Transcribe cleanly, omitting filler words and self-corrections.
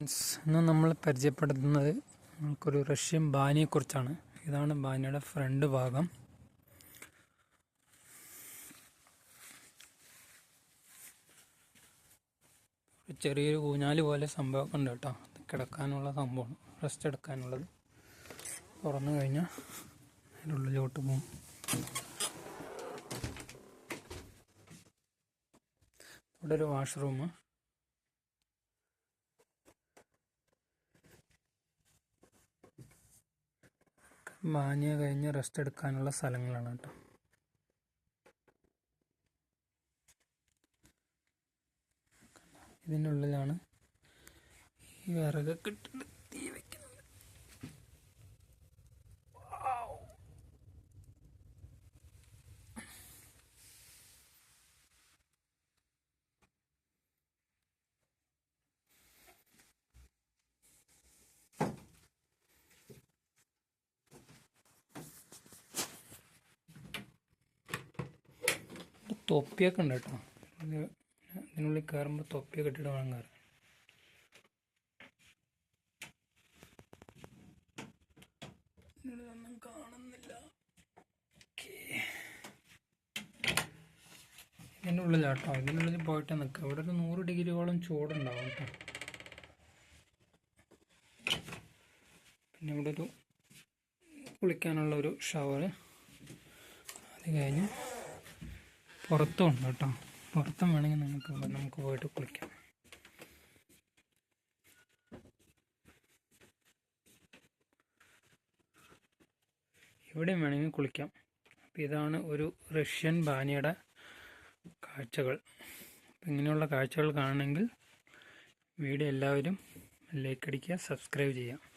ഇന്ന് നമ്മൾ പരിചയപ്പെടുത്തുന്നത് നമുക്കൊരു റഷ്യൻ ബാനിയെക്കുറിച്ചാണ്. ഇതാണ് ബാനിയുടെ ഫ്രണ്ട് ഭാഗം. ചെറിയൊരു ഊഞ്ഞാല് പോലെ സംഭവമൊക്കെ ഉണ്ട് കേട്ടോ. കിടക്കാനുള്ള സംഭവമാണ്, റെസ്റ്റ് എടുക്കാനുള്ളത്. തുറന്നു കഴിഞ്ഞാൽ അതിൻ്റെ ഉള്ളിലോട്ട് പോകും. ഇവിടെ ഒരു വാഷ്റൂം, ബാനിയ കഴിഞ്ഞ് റെസ്റ്റ് എടുക്കാനുള്ള സ്ഥലങ്ങളാണ് കേട്ടോ. ഇതിൻ്റെ ഉള്ളിലാണ് ഈ വിറകൊക്കെ ഇട്ടിട്ട് തീ വയ്ക്കുന്നത്. തൊപ്പിയൊക്കെ ഉണ്ട് കേട്ടോ. ഇതിനുള്ളിൽ കയറുമ്പോൾ തൊപ്പിയൊക്കെ ഇട്ടിട്ട് വേണം കയറാൻ. ഒന്നും കാണുന്നില്ല. ഇതിൻ്റെ ഉള്ളിലാട്ടോ. ഇതിനുള്ളിൽ പോയിട്ട് നിൽക്കുക. ഇവിടെ ഒരു 100 ഡിഗ്രിയോളം ചൂടുണ്ടാവും കേട്ടോ. പിന്നെ ഇവിടെ ഒരു കുളിക്കാനുള്ള ഒരു ഷവർ. അത് കഴിഞ്ഞ് പുറത്തും ഉണ്ട് കേട്ടോ. പുറത്തും വേണമെങ്കിൽ നമുക്ക് പോയിട്ട് കുളിക്കാം. ഇവിടെയും വേണമെങ്കിൽ കുളിക്കാം. അപ്പം ഇതാണ് ഒരു റഷ്യൻ ബാനിയുടെ കാഴ്ചകൾ. അപ്പം ഇങ്ങനെയുള്ള കാഴ്ചകൾ കാണണമെങ്കിൽ വീഡിയോ എല്ലാവരും ലൈക്ക് അടിക്കുക, സബ്സ്ക്രൈബ് ചെയ്യുക.